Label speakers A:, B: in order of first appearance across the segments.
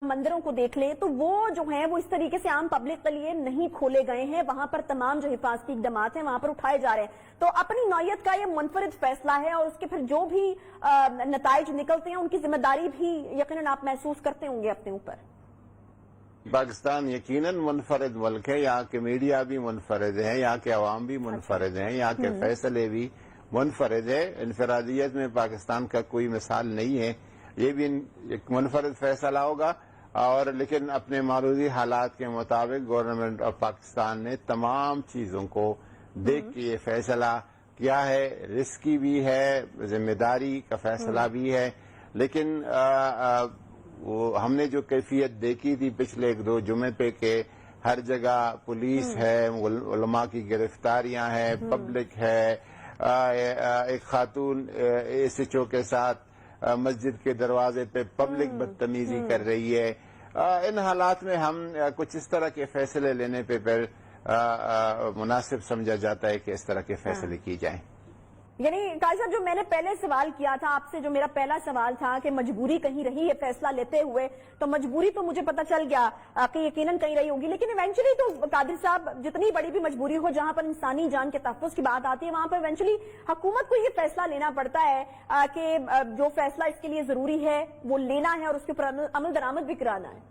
A: मंदिरों को देख लें तो वो जो हैं वो इस तरीके से आम पब्लिक के लिए नहीं खोले गए हैं। वहां पर तमाम जो हिफाजती इक़दामात हैं वहां पर उठाए जा रहे हैं। तो अपनी नौयत का ये मुनफरिद फैसला है और उसके फिर जो भी नताइज निकलते हैं उनकी जिम्मेदारी भी यकीनन आप महसूस करते होंगे अपने ऊपर।
B: पाकिस्तान यकीनन मुनफरिद मुल्क है, यहाँ के मीडिया भी मुनफरिद है, यहाँ के अवाम भी मुनफरिद हैं, यहाँ के फैसले भी मुनफरिद है। इनफरादियत में पाकिस्तान का कोई मिसाल नहीं है। ये भी एक मुनफरिद फैसला होगा और लेकिन अपने मौजूदा हालात के मुताबिक गवर्नमेंट ऑफ पाकिस्तान ने तमाम चीज़ों को देख के ये फैसला किया है। रिस्की भी है, जिम्मेदारी का फैसला भी है, लेकिन वो हमने जो कैफियत देखी थी पिछले 1-2 जुमे पे के हर जगह पुलिस है, उलमा की गिरफ्तारियां हैं, पब्लिक है, एक खातून एसएचओ के साथ मस्जिद के दरवाजे पे पब्लिक बदतमीजी कर रही है। इन हालात में हम कुछ इस तरह के फैसले लेने पे फिर मुनासिब समझा जाता है कि इस तरह के फैसले की जाएं।
A: यानी काजी साहब, जो मैंने पहले सवाल किया था आपसे, जो मेरा पहला सवाल था कि मजबूरी कहीं रही है फैसला लेते हुए, तो मजबूरी तो मुझे पता चल गया कि यकीनन कहीं रही होगी, लेकिन इवेंचुअली तो कादिर साहब जितनी बड़ी भी मजबूरी हो, जहां पर इंसानी जान के तहफ़्फ़ुज़ की बात आती है, वहां पर इवेंचुअली हुकूमत को ये फैसला लेना पड़ता है कि जो फैसला इसके लिए जरूरी है वो लेना है और उसके ऊपर अमल दरामद भी कराना है।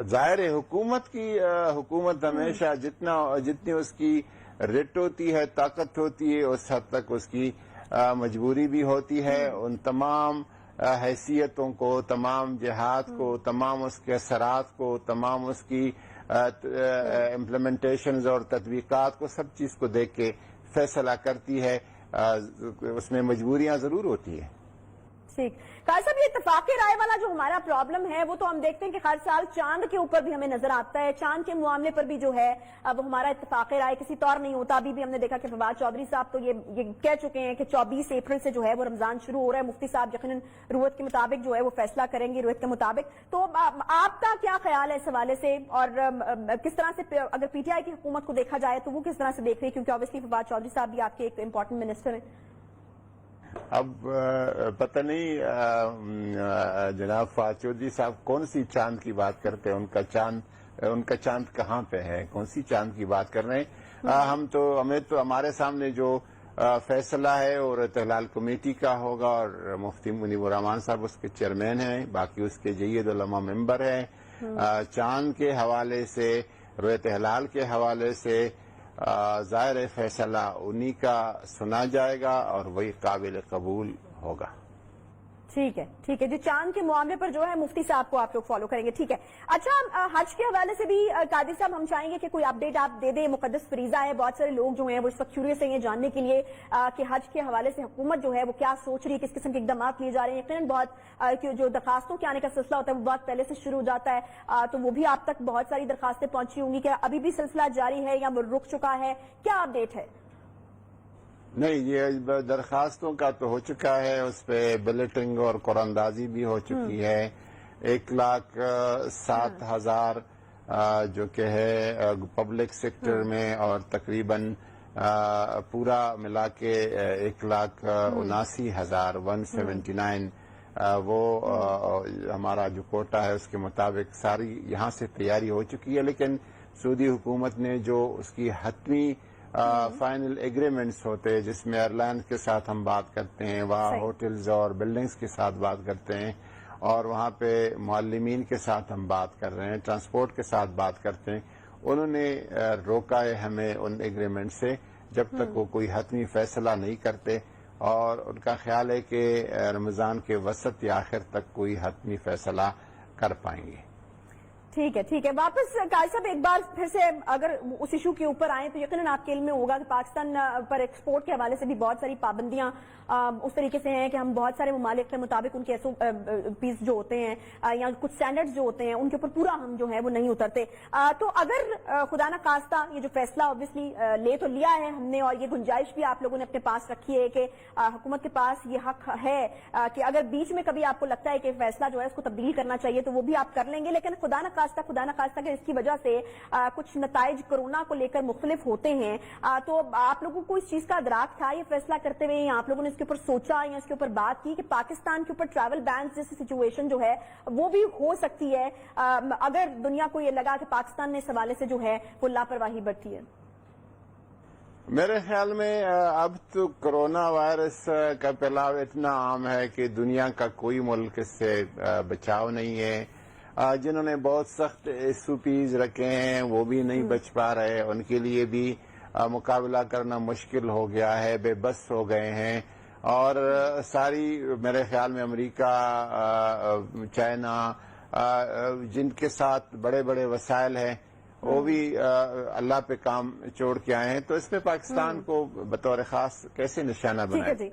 B: जाहिर है हुकूमत हमेशा जितनी उसकी रेट होती है, ताकत होती है, उस हद तक उसकी मजबूरी भी होती है। उन तमाम हैसियतों को, तमाम जिहाद को, तमाम उसके असरात को, तमाम उसकी इम्प्लीमेंटेशंस और तत्वीकात को, सब चीज़ को देख के फैसला करती है। उसमें मजबूरियां जरूर होती है।
A: ठीक काजी साहब, ये इत्तफाक़ी राय वाला जो हमारा प्रॉब्लम है वो तो हम देखते हैं कि हर साल चांद के ऊपर भी हमें नजर आता है। चांद के मामले पर भी जो है अब हमारा इत्तफाक़ी राय किसी तौर नहीं होता। अभी भी हमने देखा कि फवाद चौधरी साहब तो ये कह चुके हैं कि 24 अप्रैल से जो है वो रमजान शुरू हो रहा है। मुफ्ती साहब यकीनन रुयत के मुताबिक जो है वो फैसला करेंगे, रुयत के मुताबिक। तो आपका क्या ख्याल है इस हवाले से, और किस तरह से अगर पीटीआई की हुकूमत को देखा जाए तो वो किस तरह से देख रही है, क्योंकि ऑब्वियसली फवाद चौधरी साहब भी आपके एक इंपॉर्टेंट मिनिस्टर हैं।
B: अब पता नहीं जनाब फवाद चौधरी साहब कौन सी चांद की बात करते हैं, उनका चांद कहाँ पे है, कौन सी चांद की बात कर रहे हैं। हमें तो हमारे सामने जो फैसला है और इत्तेलाल कमेटी का होगा और मुफ्ती मुनीबुर रहमान साहब उसके चेयरमैन हैं, बाकी उसके जय्यद उलमा मेंबर हैं। चांद के हवाले से, रुयत हिलाल के हवाले से ज़ाहिर फैसला उन्हीं का सुना जाएगा और वही काबिल कबूल होगा।
A: ठीक है जी। चांद के मामले पर जो है मुफ्ती साहब को आप लोग फॉलो करेंगे, ठीक है। अच्छा, हज के हवाले से भी कादिर साहब हम चाहेंगे कि कोई अपडेट आप दे दें। मुकद्दस फरीजा है, बहुत सारे लोग जो हैं वो इस वक्त क्यूरियस हैं ये जानने के लिए कि हज के हवाले से हुकूमत जो है वो क्या सोच रही है, किस किस्म के इकदाम लिए जा रहे हैं। यकीनन बहुत जो दरखास्तों के आने का सिलसिला होता है वो बहुत पहले से शुरू हो जाता है, तो वो भी आप तक बहुत सारी दरखास्तें पहुंची होंगी। क्या अभी भी सिलसिला जारी है या वो रुक चुका है, क्या अपडेट है?
B: नहीं, ये दरखास्तों का तो हो चुका है, उस पर बुलेटिंग और कुरानदाजी भी हो चुकी है। 1,07,000 जो कि है पब्लिक सेक्टर में और तकरीबन पूरा मिला के 1,79,000 179 वो हमारा जो कोटा है उसके मुताबिक सारी यहाँ से तैयारी हो चुकी है। लेकिन सऊदी हुकूमत ने जो उसकी हतमी फाइनल एग्रीमेंट्स होते हैं जिसमें एयरलाइंस के साथ हम बात करते हैं, वहाँ होटल्स और बिल्डिंग्स के साथ बात करते हैं और वहाँ पे मुअल्लिमीन के साथ हम बात कर रहे हैं, ट्रांसपोर्ट के साथ बात करते हैं। उन्होंने रोका है हमें उन एग्रीमेंट से जब तक वो कोई हतमी फैसला नहीं करते और उनका ख्याल है कि रमज़ान के वसत या आखिर तक कोई हतमी फैसला कर पाएंगे।
A: ठीक है। वापस काजी साहब एक बार फिर से अगर उस इशू के ऊपर आए तो यकीनन आपके इल्म में होगा कि पाकिस्तान पर एक्सपोर्ट के हवाले से भी बहुत सारी पाबंदियां उस तरीके से हैं कि हम बहुत सारे ममालिक के मुताबिक उनके एसओपीज जो होते हैं या कुछ स्टैंडर्ड्स जो होते हैं उनके ऊपर पूरा हम जो है वो नहीं उतरते। तो अगर खुदा न खास्ता ये जो फैसला ऑब्वियसली ले तो लिया है हमने और ये गुंजाइश भी आप लोगों ने अपने पास रखी है कि हुकूमत के पास ये हक है कि अगर बीच में कभी आपको लगता है कि फैसला जो है उसको तब्दील करना चाहिए तो वो भी आप कर लेंगे, लेकिन खुदा न خواستہ خدا نہ خواستہ اگر اس کی وجہ سے کچھ نتائج کورونا کو لے کر مختلف ہوتے ہیں تو آپ لوگوں کو اس چیز کا ادراک تھا یہ فیصلہ کرتے ہوئے آپ لوگوں نے اس کے اوپر سوچا یا اس کے اوپر بات کی کہ پاکستان کے اوپر ٹریول بین جیسی سچویشن جو ہے وہ بھی ہو سکتی ہے اگر دنیا کو یہ لگا کہ پاکستان نے اس حوالے سے جو ہے وہ لاپرواہی برتی ہے؟
B: میرے خیال میں اب تو کرونا وائرس کا پھیلاؤ اتنا عام ہے کہ دنیا کا کوئی ملک اس سے بچاؤ نہیں ہے. جنہوں نے بہت سخت SOPs رکھے ہیں وہ بھی نہیں بچ پا رہے, ان کے لیے بھی مقابلہ کرنا مشکل ہو گیا ہے, بے بس ہو گئے ہیں. اور ساری میرے خیال میں امریکہ, چائنا, جن کے ساتھ بڑے بڑے وسائل ہیں وہ بھی اللہ پہ کام چھوڑ کے آئے ہیں, تو اس میں پاکستان کو بطور خاص کیسے نشانہ بنائے؟
A: جی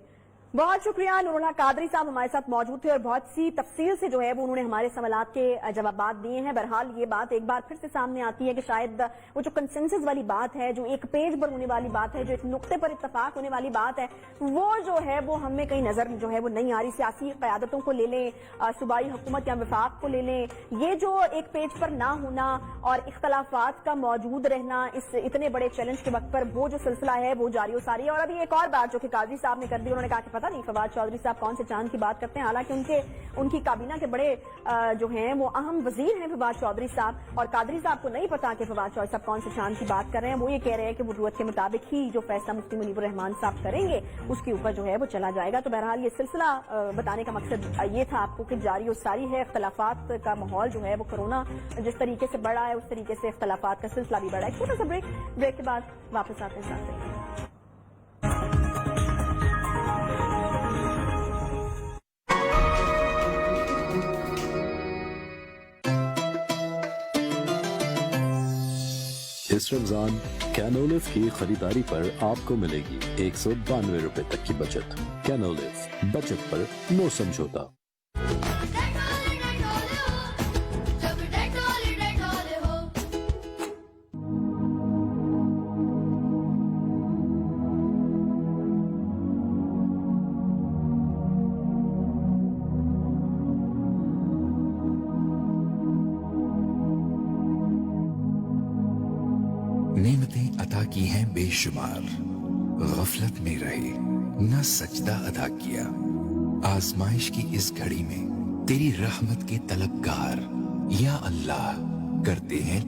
A: بہت شکریہ. نور اللہ قادری صاحب ہمارے ساتھ موجود تھے اور بہت سی تفصیل سے جو ہے وہ انہوں نے ہمارے سوالات کے جوابات دیے ہیں. بہرحال یہ بات ایک بار پھر سے سامنے آتی ہے کہ شاید وہ جو کنسنسس والی بات ہے, جو ایک پیج پر ہونے والی بات ہے, جو ایک نقطے پر اتفاق ہونے والی بات ہے, وہ جو ہے وہ ہمیں کہیں نظر جو ہے وہ نہیں آ رہی. سیاسی قیادتوں کو لے لیں, صوبائی حکومت یا وفاق کو لے لیں, یہ جو ایک پیج پر نہ ہونا اور اختلافات کا موجود رہنا اس اتنے بڑے چیلنج کے وقت پر وہ جو سلسلہ ہے وہ جاری و ساری ہے. اور ابھی ایک اور بات جو کہ قادری صاحب نے کر دی, انہوں نے کہا کہ پتہ نہیں فواد چودھری صاحب کون سے چاند کی بات کرتے ہیں, حالانکہ ان کی کابینہ کے بڑے جو ہیں وہ اہم وزیر ہیں فواد چودھری صاحب, اور قادری صاحب کو نہیں پتا کہ فواد چودھری صاحب کون سے چاند کی بات کر رہے ہیں. وہ یہ کہہ رہے ہیں کہ وہ ضرورت کے مطابق ہی جو فیصلہ مفتی منیب الرحمان صاحب کریں گے اس کے اوپر جو ہے وہ چلا جائے گا. تو بہرحال یہ سلسلہ بتانے کا مقصد یہ تھا آپ کو کہ جاری و ساری ہے, اختلافات کا ماحول جو ہے وہ کورونا جس طریقے سے بڑھا ہے اس طریقے سے اختلافات کا سلسلہ بھی بڑھا ہے. چھوٹا سا بریک کے بعد واپس آتے ہیں ساتھ.
C: اس رمضان کینولیف کی خریداری پر آپ کو ملے گی 192 روپے تک کی بچت. کینولیف, بچت پر نو سمجھوتا.
D: نعمتیں عطا کی ہیں بے شمار, غفلت میں رہے نہ سجدہ ادا کیا. آزمائش کی اس گھڑی میں تیری رحمت کے طلبگار یا اللہ کرتے ہیں